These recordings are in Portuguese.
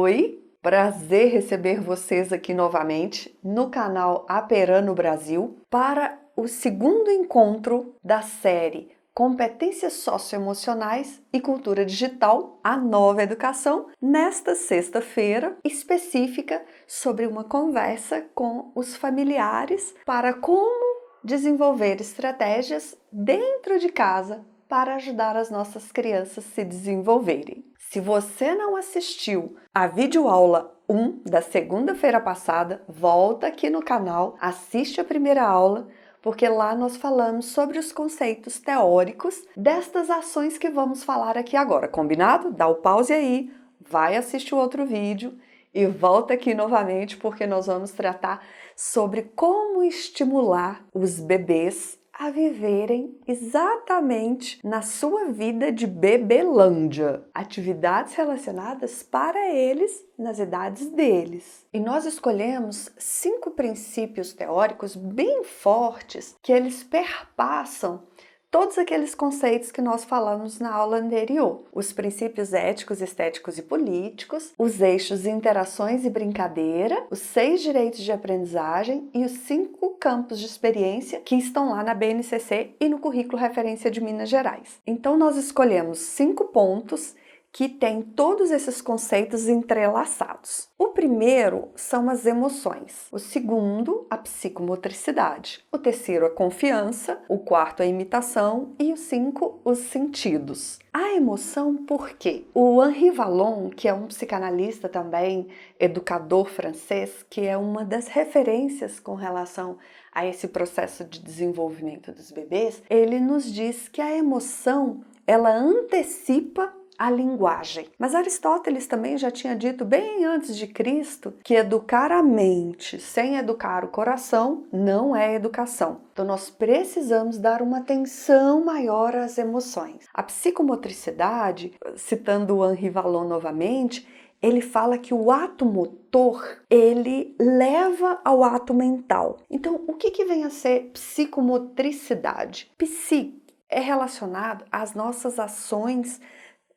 Oi, prazer receber vocês aqui novamente no canal Aperano Brasil para o segundo encontro da série Competências Socioemocionais e Cultura Digital, a nova educação, nesta sexta-feira específica sobre uma conversa com os familiares para como desenvolver estratégias dentro de casa para ajudar as nossas crianças a se desenvolverem. Se você não assistiu a videoaula 1 da segunda-feira passada, volta aqui no canal, assiste a primeira aula, porque lá nós falamos sobre os conceitos teóricos destas ações que vamos falar aqui agora. Combinado? Dá o pause aí, vai assistir o outro vídeo e volta aqui novamente, porque nós vamos tratar sobre como estimular os bebês a viverem exatamente na sua vida de bebelândia, atividades relacionadas para eles nas idades deles. E nós escolhemos 5 princípios teóricos bem fortes que eles perpassam todos aqueles conceitos que nós falamos na aula anterior. Os princípios éticos, estéticos e políticos, os eixos interações e brincadeira, os 6 direitos de aprendizagem e os 5 campos de experiência que estão lá na BNCC e no currículo referência de Minas Gerais. Então nós escolhemos 5 pontos que tem todos esses conceitos entrelaçados. O primeiro são as emoções, o segundo, a psicomotricidade, o terceiro, a confiança, o quarto, a imitação e o 5, os sentidos. A emoção, por quê? O Henri Vallon, que é um psicanalista também, educador francês, que é uma das referências com relação a esse processo de desenvolvimento dos bebês, ele nos diz que a emoção, ela antecipa a linguagem. Mas Aristóteles também já tinha dito bem antes de Cristo que educar a mente sem educar o coração não é educação. Então nós precisamos dar uma atenção maior às emoções. A psicomotricidade, citando o Henri Vallon novamente, ele fala que o ato motor, ele leva ao ato mental. Então, o que vem a ser psicomotricidade? Psique é relacionado às nossas ações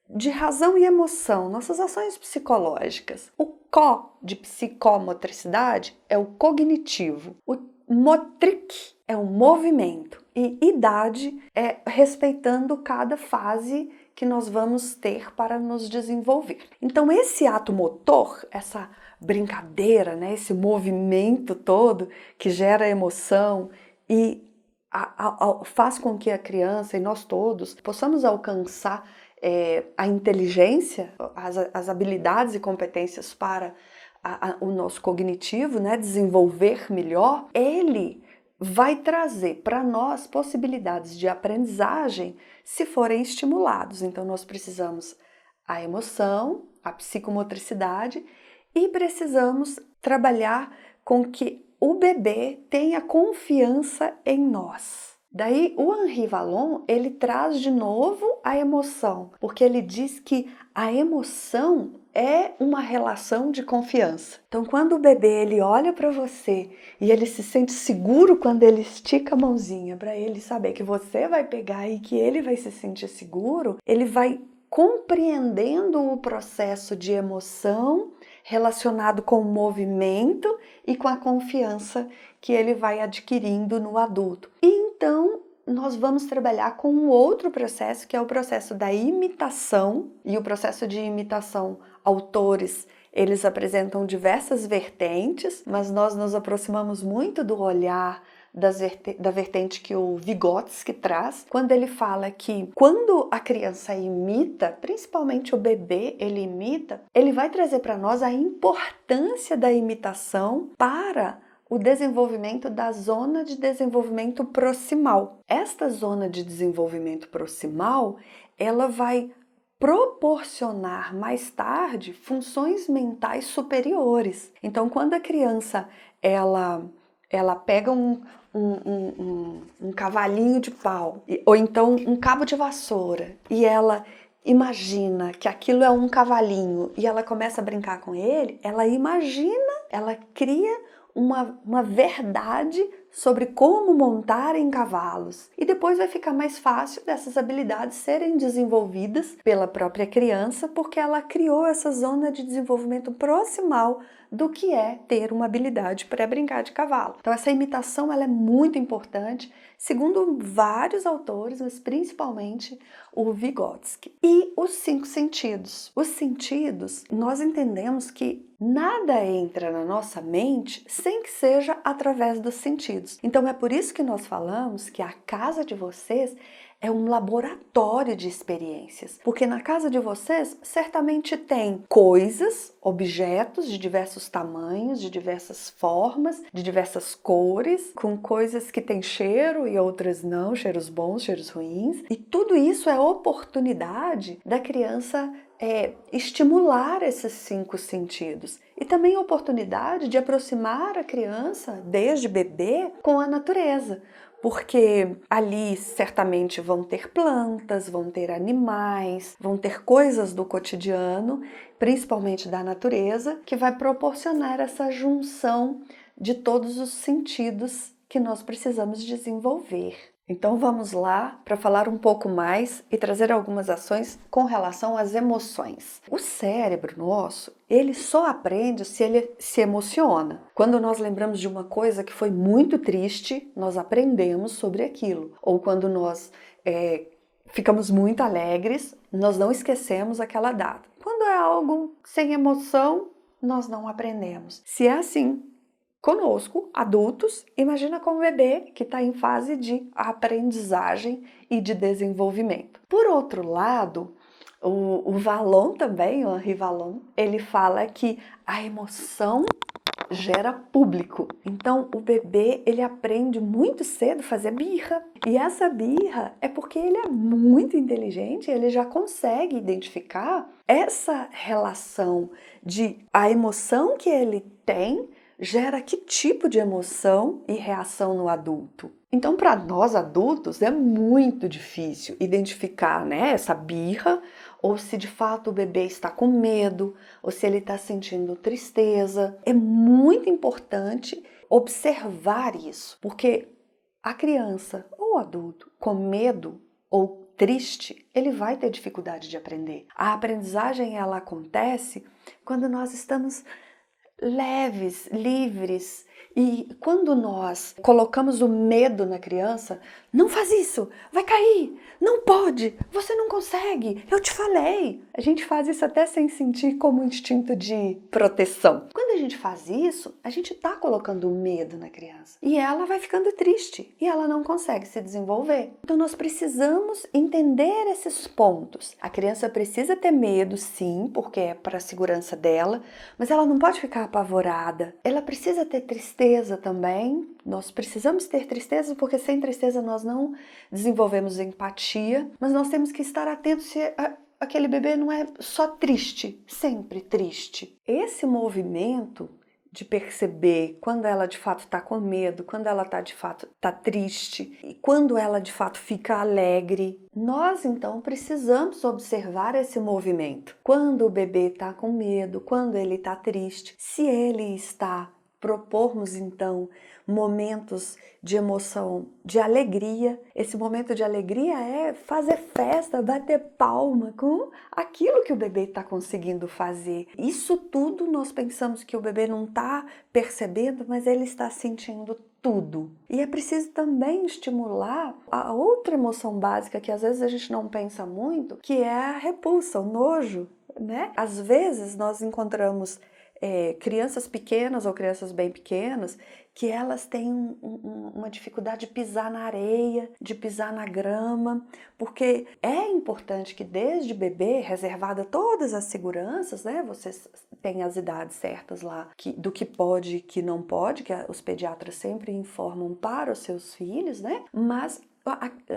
de razão e emoção, nossas ações psicológicas. O co de psicomotricidade é o cognitivo. O motric é o movimento. E idade é respeitando cada fase que nós vamos ter para nos desenvolver. Então esse ato motor, essa brincadeira, né, esse movimento todo que gera emoção e faz com que a criança e nós todos possamos alcançar a inteligência, as habilidades e competências para o nosso cognitivo, né, desenvolver melhor, ele vai trazer para nós possibilidades de aprendizagem se forem estimulados. Então nós precisamos a emoção, a psicomotricidade e precisamos trabalhar com que o bebê tenha confiança em nós. Daí o Henri Vallon, ele traz de novo a emoção, porque ele diz que a emoção é uma relação de confiança. Então quando o bebê ele olha para você e ele se sente seguro quando ele estica a mãozinha para ele saber que você vai pegar e que ele vai se sentir seguro, ele vai compreendendo o processo de emoção relacionado com o movimento e com a confiança que ele vai adquirindo no adulto. E então nós vamos trabalhar com um outro processo, que é o processo da imitação. E o processo de imitação, autores, eles apresentam diversas vertentes, mas nós nos aproximamos muito do olhar da vertente que o Vygotsky traz, quando ele fala que quando a criança imita, principalmente o bebê, ele imita, ele vai trazer para nós a importância da imitação para o desenvolvimento da zona de desenvolvimento proximal. Esta zona de desenvolvimento proximal, ela vai proporcionar mais tarde funções mentais superiores. Então, quando a criança ela pega um cavalinho de pau, ou então um cabo de vassoura, e ela imagina que aquilo é um cavalinho e ela começa a brincar com ele, ela imagina, ela cria uma verdade sobre como montar em cavalos. E depois vai ficar mais fácil dessas habilidades serem desenvolvidas pela própria criança, porque ela criou essa zona de desenvolvimento proximal do que é ter uma habilidade para brincar de cavalo. Então essa imitação ela é muito importante, segundo vários autores, mas principalmente o Vygotsky. E os 5 sentidos. Os sentidos, nós entendemos que nada entra na nossa mente sem que seja através dos sentidos. Então é por isso que nós falamos que a casa de vocês é um laboratório de experiências, porque na casa de vocês certamente tem coisas, objetos de diversos tamanhos, de diversas formas, de diversas cores, com coisas que têm cheiro e outras não, cheiros bons, cheiros ruins, e tudo isso é oportunidade da criança estimular esses 5 sentidos e também oportunidade de aproximar a criança, desde bebê, com a natureza. Porque ali certamente vão ter plantas, vão ter animais, vão ter coisas do cotidiano, principalmente da natureza, que vai proporcionar essa junção de todos os sentidos que nós precisamos desenvolver. Então vamos lá para falar um pouco mais e trazer algumas ações com relação às emoções. O cérebro nosso, ele só aprende se ele se emociona. Quando nós lembramos de uma coisa que foi muito triste, nós aprendemos sobre aquilo. Ou quando nós ficamos muito alegres, nós não esquecemos aquela data. Quando é algo sem emoção, nós não aprendemos. Se é assim conosco, adultos, imagina com o bebê que está em fase de aprendizagem e de desenvolvimento. Por outro lado, o Vallon também, o Henri Vallon, ele fala que a emoção gera público. Então o bebê ele aprende muito cedo a fazer birra. E essa birra é porque ele é muito inteligente, ele já consegue identificar essa relação de a emoção que ele tem gera que tipo de emoção e reação no adulto. Então, para nós adultos, é muito difícil identificar, né, essa birra, ou se de fato o bebê está com medo, ou se ele está sentindo tristeza. É muito importante observar isso, porque a criança ou adulto com medo ou triste, ele vai ter dificuldade de aprender. A aprendizagem, ela acontece quando nós estamos leves, livres. E quando nós colocamos o medo na criança, não faz isso, vai cair, não pode, você não consegue, eu te falei. A gente faz isso até sem sentir como um instinto de proteção. Quando a gente faz isso, a gente está colocando o medo na criança. E ela vai ficando triste e ela não consegue se desenvolver. Então nós precisamos entender esses pontos. A criança precisa ter medo, sim, porque é para a segurança dela, mas ela não pode ficar apavorada. Ela precisa ter tristeza também. Nós precisamos ter tristeza porque sem tristeza nós não desenvolvemos empatia, mas nós temos que estar atentos se aquele bebê não é só triste, sempre triste. Esse movimento de perceber quando ela de fato está com medo, quando ela de fato está triste e quando ela de fato fica alegre. Nós então precisamos observar esse movimento. Quando o bebê está com medo, quando ele está triste, se ele está propormos então momentos de emoção, de alegria. Esse momento de alegria é fazer festa, bater palma com aquilo que o bebê está conseguindo fazer. Isso tudo nós pensamos que o bebê não está percebendo, mas ele está sentindo tudo. E é preciso também estimular a outra emoção básica que às vezes a gente não pensa muito, que é a repulsa, o nojo, né? Às vezes nós encontramos crianças pequenas ou crianças bem pequenas que elas têm uma dificuldade de pisar na areia, de pisar na grama, porque é importante que desde bebê, reservada todas as seguranças, né? Vocês têm as idades certas lá do que pode e que não pode, que os pediatras sempre informam para os seus filhos, né? Mas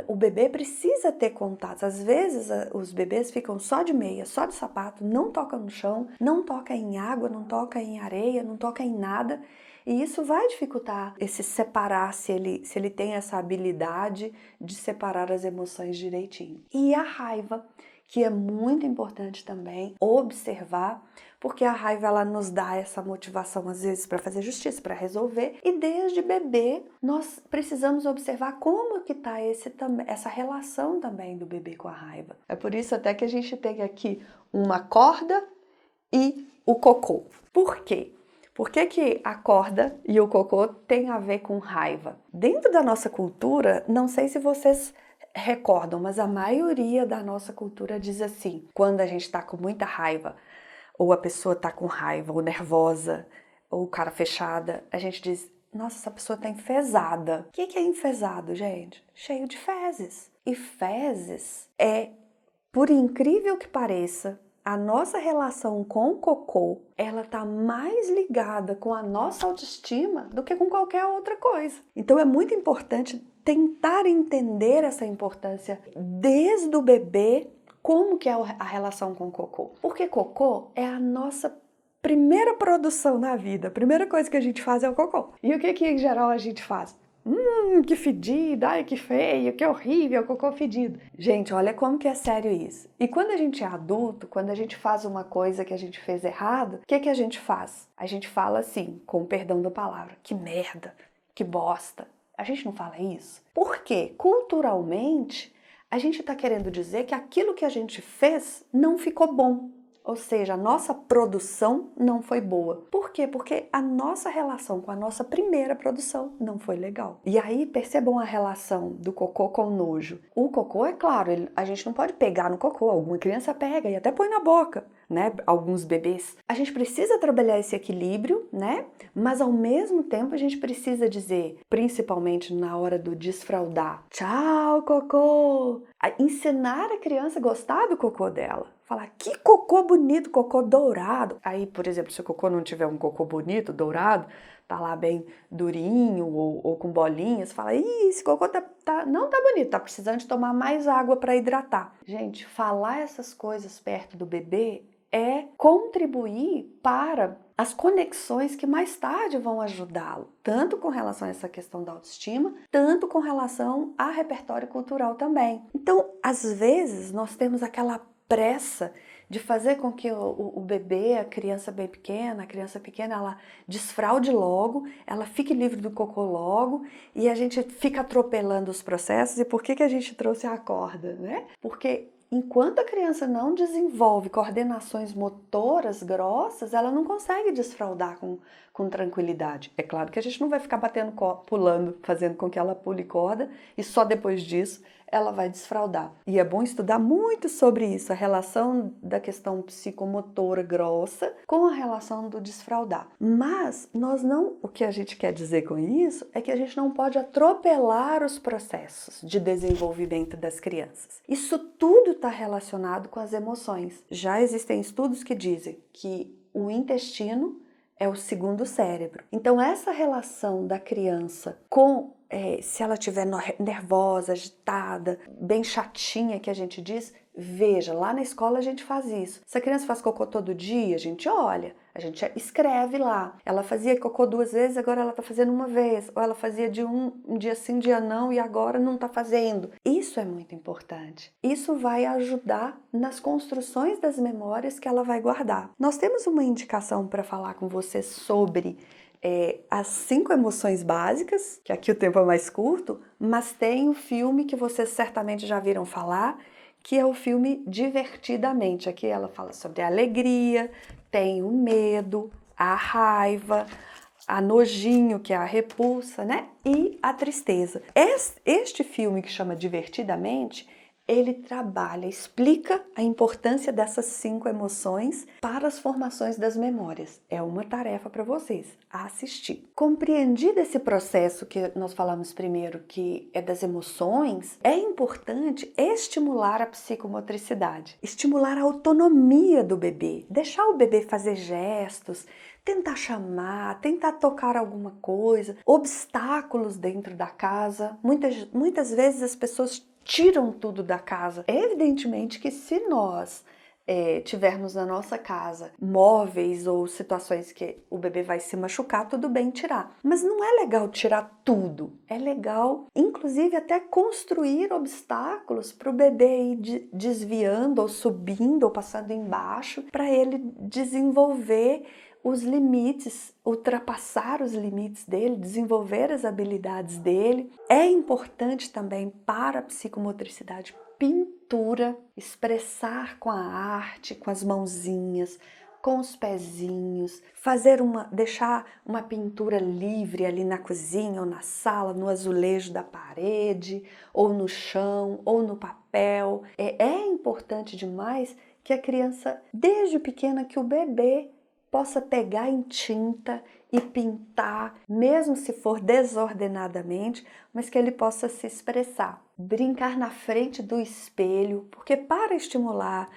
o bebê precisa ter contatos. Às vezes os bebês ficam só de meia, só de sapato, não toca no chão, não toca em água, não toca em areia, não toca em nada. E isso vai dificultar esse separar, se ele tem essa habilidade de separar as emoções direitinho. E a raiva, que é muito importante também observar, porque a raiva ela nos dá essa motivação às vezes para fazer justiça, para resolver, e desde bebê nós precisamos observar como que está essa relação também do bebê com a raiva. É por isso até que a gente tem aqui uma corda e o cocô. Por quê? Por que a corda e o cocô têm a ver com raiva? Dentro da nossa cultura, não sei se vocês recordam, mas a maioria da nossa cultura diz assim, quando a gente está com muita raiva, ou a pessoa está com raiva, ou nervosa, ou cara fechada, a gente diz, nossa, essa pessoa está enfesada. O que é enfesado, gente? Cheio de fezes. E fezes é, por incrível que pareça, a nossa relação com o cocô, ela tá mais ligada com a nossa autoestima do que com qualquer outra coisa. Então é muito importante tentar entender essa importância desde o bebê, como que é a relação com o cocô. Porque cocô é a nossa primeira produção na vida, a primeira coisa que a gente faz é o cocô. E o que em geral a gente faz? Que fedido, ai que feio, que horrível, cocô fedido. Gente, olha como que é sério isso. E quando a gente é adulto, quando a gente faz uma coisa que a gente fez errado, o que a gente faz? A gente fala assim, com o perdão da palavra, que merda, que bosta. A gente não fala isso? Porque culturalmente a gente está querendo dizer que aquilo que a gente fez não ficou bom. Ou seja, a nossa produção não foi boa. Por quê? Porque a nossa relação com a nossa primeira produção não foi legal. E aí, percebam a relação do cocô com o nojo. O cocô, é claro, a gente não pode pegar no cocô. Alguma criança pega e até põe na boca, né? Alguns bebês. A gente precisa trabalhar esse equilíbrio, né? Mas ao mesmo tempo a gente precisa dizer, principalmente na hora do desfraldar, tchau, cocô! Ensinar a criança a gostar do cocô dela. Falar, que cocô bonito, cocô dourado. Aí, por exemplo, se o cocô não tiver um cocô bonito, dourado, tá lá bem durinho ou com bolinhas, fala, ih, esse cocô não tá bonito, tá precisando de tomar mais água para hidratar. Gente, falar essas coisas perto do bebê é contribuir para as conexões que mais tarde vão ajudá-lo, tanto com relação a essa questão da autoestima, tanto com relação a repertório cultural também. Então, às vezes, nós temos aquela pressa de fazer com que o bebê, a criança pequena, ela desfraude logo, ela fique livre do cocô logo, e a gente fica atropelando os processos. E por que a gente trouxe a corda, né? Porque enquanto a criança não desenvolve coordenações motoras grossas, ela não consegue desfraldar com tranquilidade. É claro que a gente não vai ficar batendo, pulando, fazendo com que ela pule corda, e só depois disso ela vai desfraldar. E é bom estudar muito sobre isso, a relação da questão psicomotora grossa com a relação do desfraldar. Mas o que a gente quer dizer com isso é que a gente não pode atropelar os processos de desenvolvimento das crianças. Isso tudo está relacionado com as emoções. Já existem estudos que dizem que o intestino é o segundo cérebro. Então essa relação da criança com se ela estiver nervosa, agitada, bem chatinha, que a gente diz, veja, lá na escola a gente faz isso. Se a criança faz cocô todo dia, a gente olha, a gente escreve lá. Ela fazia cocô 2 vezes, agora ela está fazendo 1 vez. Ou ela fazia de um dia sim, dia não, e agora não está fazendo. Isso é muito importante. Isso vai ajudar nas construções das memórias que ela vai guardar. Nós temos uma indicação para falar com você sobre as 5 emoções básicas, que aqui o tempo é mais curto, mas tem o filme que vocês certamente já viram falar, que é o filme Divertidamente. Aqui ela fala sobre a alegria, tem o medo, a raiva, a nojinho, que é a repulsa, né? E a tristeza. Este filme que chama Divertidamente, ele trabalha, explica a importância dessas 5 emoções para as formações das memórias. É uma tarefa para vocês, a assistir. Compreendido esse processo que nós falamos primeiro, que é das emoções, é importante estimular a psicomotricidade, estimular a autonomia do bebê, deixar o bebê fazer gestos, tentar chamar, tentar tocar alguma coisa, obstáculos dentro da casa. Muitas vezes as pessoas tiram tudo da casa. Evidentemente que se nós tivermos na nossa casa móveis ou situações que o bebê vai se machucar, tudo bem tirar. Mas não é legal tirar tudo. É legal, inclusive, até construir obstáculos para o bebê ir desviando ou subindo ou passando embaixo para ele desenvolver os limites, ultrapassar os limites dele, desenvolver as habilidades dele. É importante também para a psicomotricidade pintura, expressar com a arte, com as mãozinhas, com os pezinhos, deixar uma pintura livre ali na cozinha ou na sala, no azulejo da parede, ou no chão, ou no papel. É importante demais que a criança, desde pequena, que o bebê possa pegar em tinta e pintar, mesmo se for desordenadamente, mas que ele possa se expressar. Brincar na frente do espelho, porque para estimular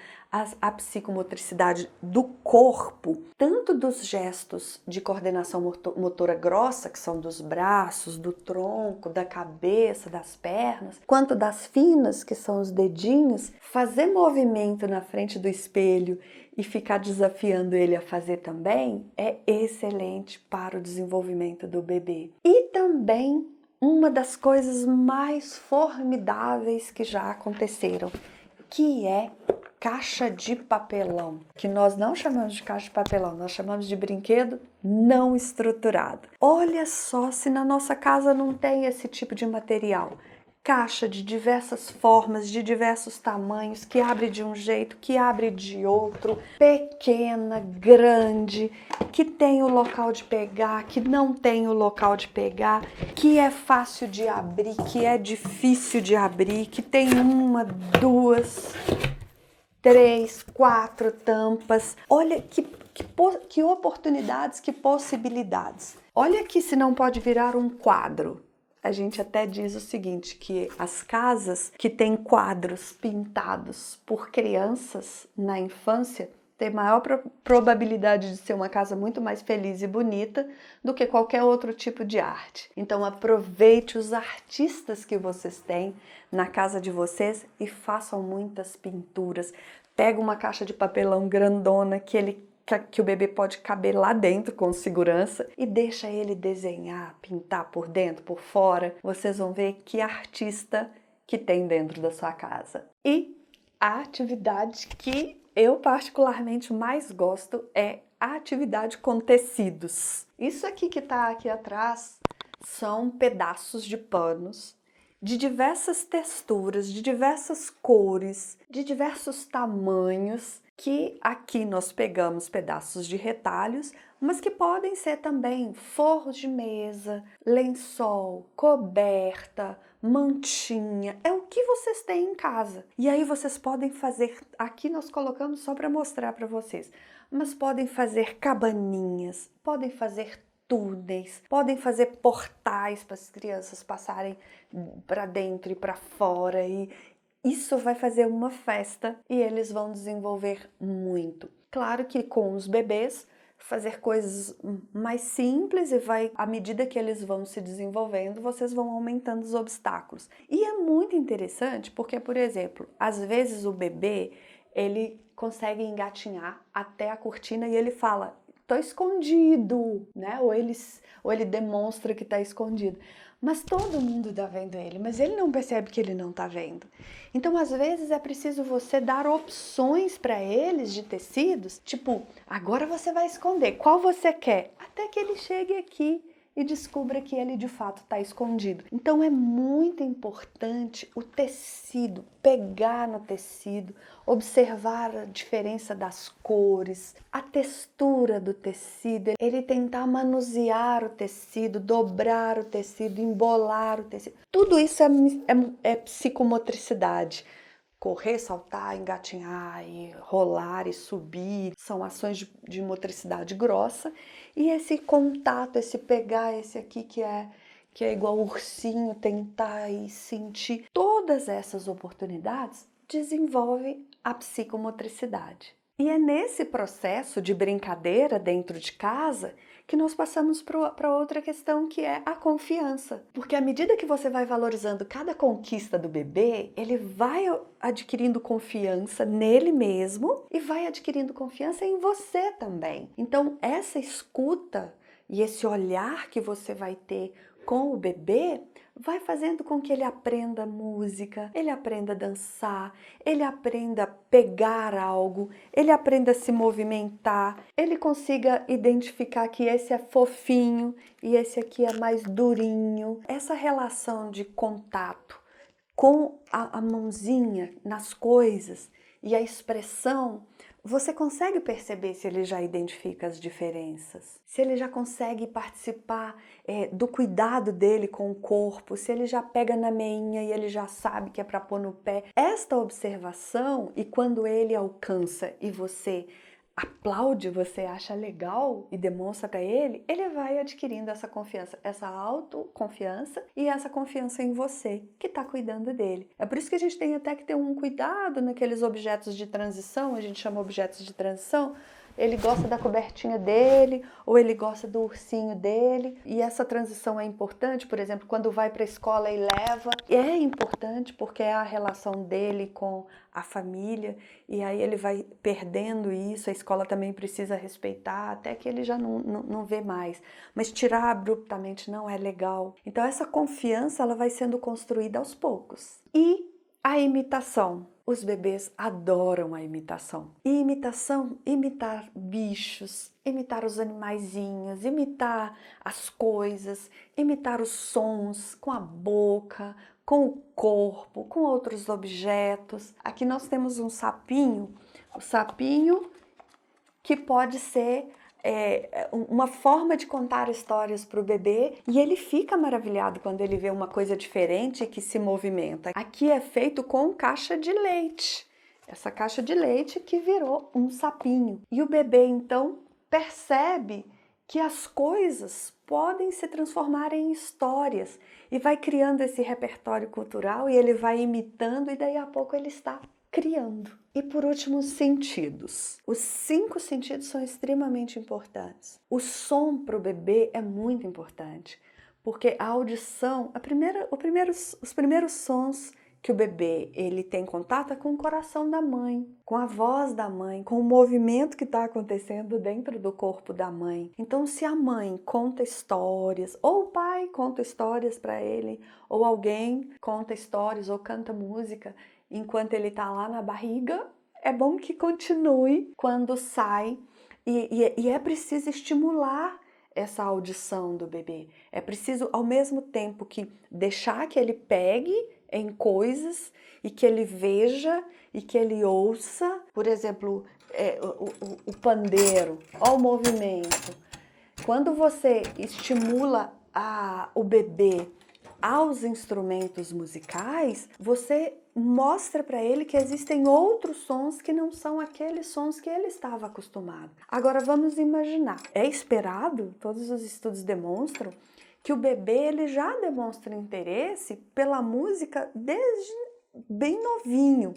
a psicomotricidade do corpo, tanto dos gestos de coordenação motora grossa, que são dos braços, do tronco, da cabeça, das pernas, quanto das finas, que são os dedinhos, fazer movimento na frente do espelho e ficar desafiando ele a fazer também é excelente para o desenvolvimento do bebê. E também uma das coisas mais formidáveis que já aconteceram, que é caixa de papelão, que nós não chamamos de caixa de papelão, nós chamamos de brinquedo não estruturado. Olha só se na nossa casa não tem esse tipo de material. Caixa de diversas formas, de diversos tamanhos, que abre de um jeito, que abre de outro, pequena, grande, que tem o local de pegar, que não tem o local de pegar, que é fácil de abrir, que é difícil de abrir, que tem 1, 2, 3, 4 tampas. Olha que oportunidades, que possibilidades. Olha aqui se não pode virar um quadro. A gente até diz o seguinte, que as casas que têm quadros pintados por crianças na infância têm maior probabilidade de ser uma casa muito mais feliz e bonita do que qualquer outro tipo de arte. Então aproveite os artistas que vocês têm na casa de vocês e façam muitas pinturas. Pega uma caixa de papelão grandona que o bebê pode caber lá dentro com segurança e deixa ele desenhar, pintar por dentro, por fora. Vocês vão ver que artista que tem dentro da sua casa. E a atividade que eu particularmente mais gosto é a atividade com tecidos. Isso aqui que está aqui atrás são pedaços de panos de diversas texturas, de diversas cores, de diversos tamanhos, que aqui nós pegamos pedaços de retalhos, mas que podem ser também forros de mesa, lençol, coberta, mantinha, é o que vocês têm em casa. E aí vocês podem fazer, aqui nós colocamos só para mostrar para vocês, mas podem fazer cabaninhas, podem fazer túneis, podem fazer portais para as crianças passarem para dentro e para fora, e isso vai fazer uma festa e eles vão desenvolver muito. Claro que com os bebês fazer coisas mais simples e à medida que eles vão se desenvolvendo, vocês vão aumentando os obstáculos. E é muito interessante porque, por exemplo, às vezes o bebê, ele consegue engatinhar até a cortina e ele fala: "Tô escondido", né? Ou ele demonstra que tá escondido. Mas todo mundo tá vendo ele, mas ele não percebe que ele não tá vendo. Então, às vezes, é preciso você dar opções para eles de tecidos, tipo, agora você vai esconder, qual você quer? Até que ele chegue aqui e descubra que ele de fato está escondido. Então é muito importante o tecido, pegar no tecido, observar a diferença das cores, a textura do tecido, ele tentar manusear o tecido, dobrar o tecido, embolar o tecido. Tudo isso é psicomotricidade. Correr, saltar, engatinhar, e rolar e subir, são ações de motricidade grossa. E esse contato, esse pegar, esse aqui que é igual ursinho, tentar e sentir, todas essas oportunidades desenvolvem a psicomotricidade. E é nesse processo de brincadeira dentro de casa que nós passamos para outra questão, que é a confiança. Porque à medida que você vai valorizando cada conquista do bebê, ele vai adquirindo confiança nele mesmo e vai adquirindo confiança em você também. Então, essa escuta e esse olhar que você vai ter com o bebê vai fazendo com que ele aprenda música, ele aprenda a dançar, ele aprenda a pegar algo, ele aprenda a se movimentar, ele consiga identificar que esse é fofinho e esse aqui é mais durinho. Essa relação de contato com a mãozinha nas coisas e a expressão, você consegue perceber se ele já identifica as diferenças, se ele já consegue participar do cuidado dele com o corpo, se ele já pega na meinha e ele já sabe que é para pôr no pé. Esta observação, e quando ele alcança e você aplaude, você acha legal e demonstra para ele, ele vai adquirindo essa confiança, essa autoconfiança e essa confiança em você, que está cuidando dele. É por isso que a gente tem até que ter um cuidado naqueles objetos de transição, a gente chama objetos de transição. Ele gosta da cobertinha dele, ou ele gosta do ursinho dele, e essa transição é importante, por exemplo, quando vai para a escola e leva, é importante porque é a relação dele com a família, e aí ele vai perdendo isso, a escola também precisa respeitar, até que ele já não vê mais. Mas tirar abruptamente não é legal. Então essa confiança ela vai sendo construída aos poucos. E a imitação. Os bebês adoram a imitação. E imitação, imitar bichos, imitar os animaizinhos, imitar as coisas, imitar os sons com a boca, com o corpo, com outros objetos. Aqui nós temos um sapinho, o sapinho que pode ser uma forma de contar histórias para o bebê, e ele fica maravilhado quando ele vê uma coisa diferente que se movimenta. Aqui é feito com caixa de leite, essa caixa de leite que virou um sapinho. E o bebê então percebe que as coisas podem se transformar em histórias e vai criando esse repertório cultural e ele vai imitando e daí a pouco ele está criando. E por último, os sentidos. Os 5 sentidos são extremamente importantes. O som para o bebê é muito importante, porque a audição, os primeiros sons que o bebê ele tem contato é com o coração da mãe, com a voz da mãe, com o movimento que está acontecendo dentro do corpo da mãe. Então, se a mãe conta histórias, ou o pai conta histórias para ele, ou alguém conta histórias ou canta música, enquanto ele está lá na barriga, é bom que continue quando sai. E é preciso estimular essa audição do bebê. É preciso, ao mesmo tempo que deixar que ele pegue em coisas e que ele veja e que ele ouça. Por exemplo, o pandeiro, olha o movimento. Quando você estimula o bebê aos instrumentos musicais, você mostra para ele que existem outros sons que não são aqueles sons que ele estava acostumado. Agora vamos imaginar, é esperado, todos os estudos demonstram, que o bebê ele já demonstra interesse pela música desde bem novinho.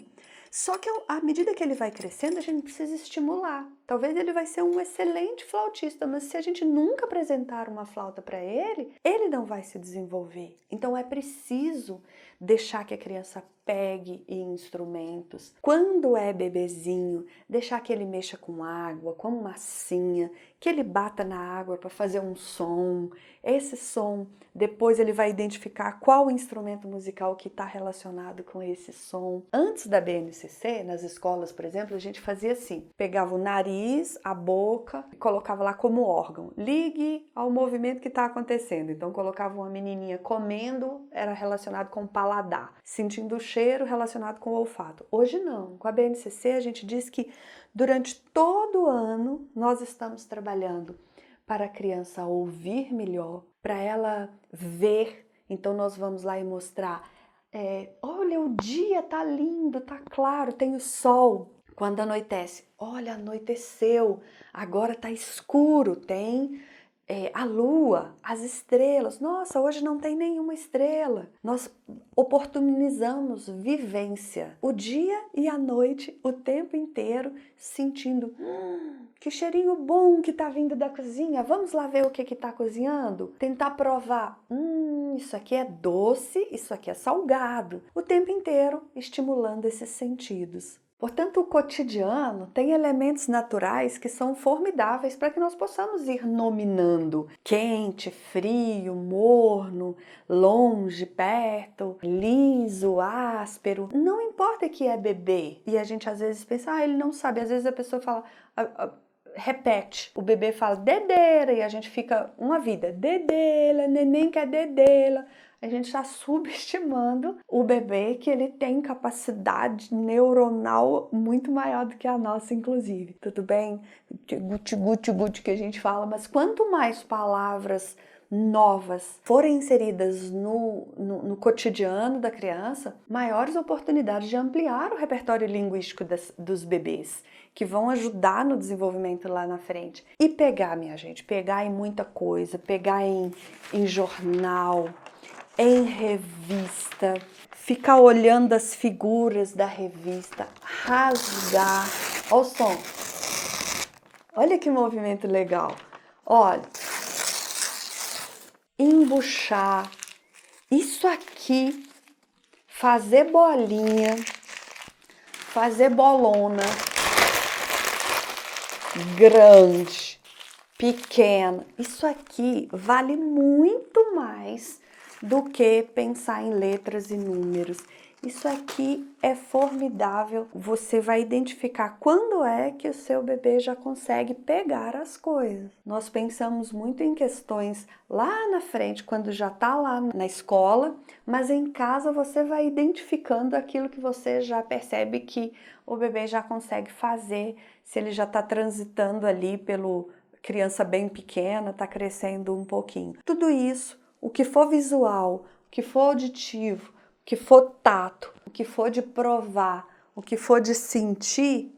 Só que à medida que ele vai crescendo, a gente precisa estimular. Talvez ele vai ser um excelente flautista, mas se a gente nunca apresentar uma flauta para ele, ele não vai se desenvolver. Então é preciso deixar que a criança pegue em instrumentos. Quando é bebezinho, deixar que ele mexa com água, com massinha, que ele bata na água para fazer um som. Esse som, depois ele vai identificar qual instrumento musical que está relacionado com esse som. Antes da BNCC, nas escolas, por exemplo, a gente fazia assim, pegava o nariz, a boca e colocava lá como órgão. Ligue ao movimento que está acontecendo. Então colocava uma menininha comendo, era relacionado com o paladar, sentindo o cheiro relacionado com o olfato. Hoje não. Com a BNCC a gente diz que durante todo o ano nós estamos trabalhando para a criança ouvir melhor, para ela ver. Então nós vamos lá e mostrar, olha, o dia tá lindo, tá claro, tem o sol. Quando anoitece, olha, anoiteceu, agora tá escuro, tem a lua, as estrelas. Nossa, hoje não tem nenhuma estrela. Nós oportunizamos vivência, o dia e a noite, o tempo inteiro, sentindo que cheirinho bom que tá vindo da cozinha. Vamos lá ver o que tá cozinhando? Tentar provar. Isso aqui é doce, isso aqui é salgado. O tempo inteiro estimulando esses sentidos. Portanto, o cotidiano tem elementos naturais que são formidáveis para que nós possamos ir nominando quente, frio, morno, longe, perto, liso, áspero. Não importa que é bebê. E a gente às vezes pensa, ele não sabe. Às vezes a pessoa fala, repete. O bebê fala dedeira e a gente fica uma vida. Dedela, neném quer dedela. A gente está subestimando o bebê, que ele tem capacidade neuronal muito maior do que a nossa, inclusive. Tudo bem? Guti que a gente fala, mas quanto mais palavras novas forem inseridas no cotidiano da criança, maiores oportunidades de ampliar o repertório linguístico dos bebês, que vão ajudar no desenvolvimento lá na frente. E pegar, minha gente, pegar em muita coisa, pegar em jornal, em revista, ficar olhando as figuras da revista, rasgar. Olha o som. Olha que movimento legal. Olha. Embuchar. Isso aqui, fazer bolinha, fazer bolona, grande, pequena. Isso aqui vale muito mais do que pensar em letras e números. Isso aqui é formidável. Você vai identificar quando é que o seu bebê já consegue pegar as coisas. Nós pensamos muito em questões lá na frente, quando já está lá na escola, mas em casa você vai identificando aquilo que você já percebe que o bebê já consegue fazer, se ele já está transitando ali pelo criança bem pequena, está crescendo um pouquinho. Tudo isso, o que for visual, o que for auditivo, o que for tato, o que for de provar, o que for de sentir,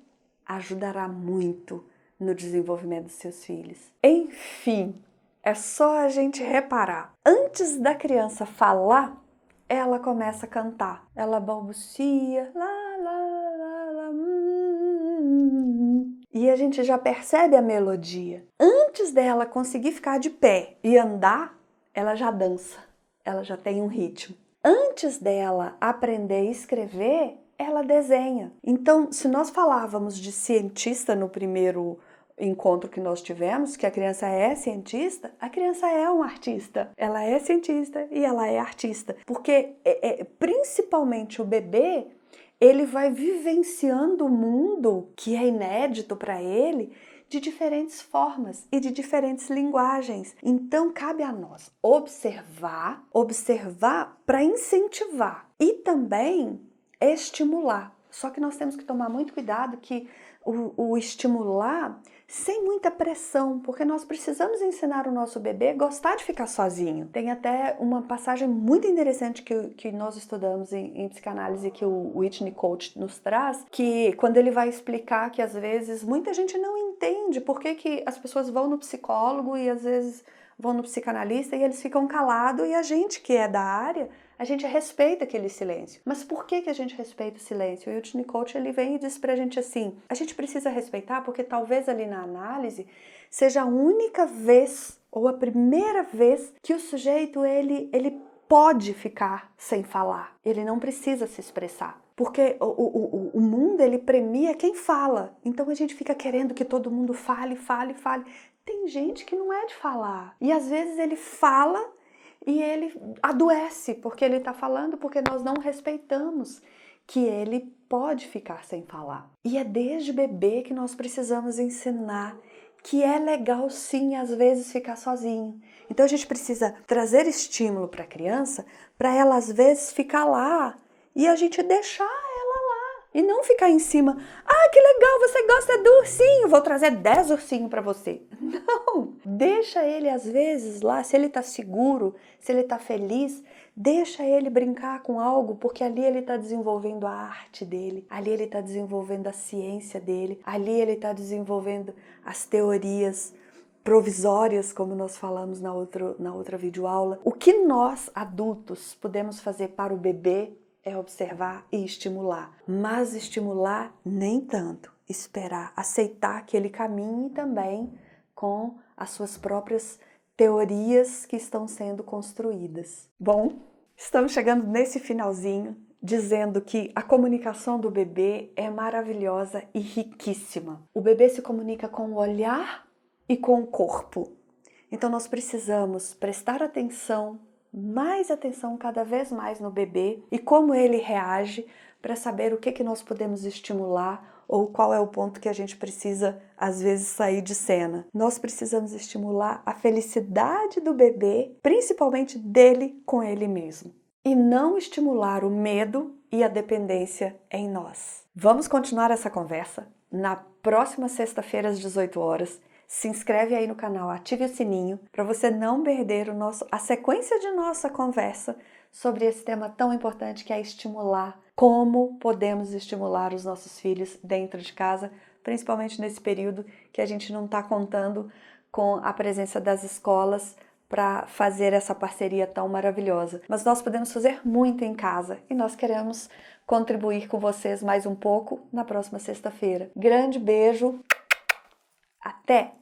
ajudará muito no desenvolvimento dos seus filhos. Enfim, é só a gente reparar. Antes da criança falar, ela começa a cantar. Ela balbucia, lá, lá, lá, lá, e a gente já percebe a melodia. Antes dela conseguir ficar de pé e andar, ela já dança, ela já tem um ritmo. Antes dela aprender a escrever, ela desenha. Então, se nós falávamos de cientista no primeiro encontro que nós tivemos, que a criança é cientista, a criança é um artista. Ela é cientista e ela é artista. Porque, principalmente o bebê, ele vai vivenciando o mundo, que é inédito para ele, de diferentes formas e de diferentes linguagens. Então, cabe a nós observar para incentivar e também estimular. Só que nós temos que tomar muito cuidado que o estimular sem muita pressão, porque nós precisamos ensinar o nosso bebê a gostar de ficar sozinho. Tem até uma passagem muito interessante que nós estudamos em psicanálise, que o Whitney Coach nos traz, que quando ele vai explicar que às vezes muita gente não entende por que as pessoas vão no psicólogo e às vezes vão no psicanalista e eles ficam calados, e a gente que é da área, a gente respeita aquele silêncio. Mas por que a gente respeita o silêncio? E o Whitney Coach, ele vem e diz pra gente assim, a gente precisa respeitar porque talvez ali na análise seja a única vez ou a primeira vez que o sujeito, ele pode ficar sem falar. Ele não precisa se expressar. Porque o mundo, ele premia quem fala. Então a gente fica querendo que todo mundo fale. Tem gente que não é de falar. E às vezes ele fala e ele adoece porque ele está falando, porque nós não respeitamos que ele pode ficar sem falar. E é desde bebê que nós precisamos ensinar que é legal sim, às vezes, ficar sozinho. Então a gente precisa trazer estímulo para a criança, para ela às vezes ficar lá e a gente deixar ela lá. E não ficar em cima, que legal, você gosta do ursinho, vou trazer 10 ursinhos para você. Não, deixa ele às vezes lá, se ele está seguro, se ele está feliz, deixa ele brincar com algo, porque ali ele está desenvolvendo a arte dele, ali ele está desenvolvendo a ciência dele, ali ele está desenvolvendo as teorias provisórias, como nós falamos na outra videoaula. O que nós, adultos, podemos fazer para o bebê é observar e estimular. Mas estimular nem tanto. Esperar, aceitar que ele caminhe também com as suas próprias teorias que estão sendo construídas. Bom, estamos chegando nesse finalzinho, dizendo que a comunicação do bebê é maravilhosa e riquíssima. O bebê se comunica com o olhar e com o corpo. Então nós precisamos prestar atenção, mais atenção cada vez mais no bebê e como ele reage para saber o que nós podemos estimular ou qual é o ponto que a gente precisa, às vezes, sair de cena. Nós precisamos estimular a felicidade do bebê, principalmente dele com ele mesmo, e não estimular o medo e a dependência em nós. Vamos continuar essa conversa na próxima sexta-feira às 18 horas. Se inscreve aí no canal, ative o sininho para você não perder a sequência de nossa conversa sobre esse tema tão importante que é estimular. Como podemos estimular os nossos filhos dentro de casa, principalmente nesse período que a gente não está contando com a presença das escolas para fazer essa parceria tão maravilhosa. Mas nós podemos fazer muito em casa e nós queremos contribuir com vocês mais um pouco na próxima sexta-feira. Grande beijo, até!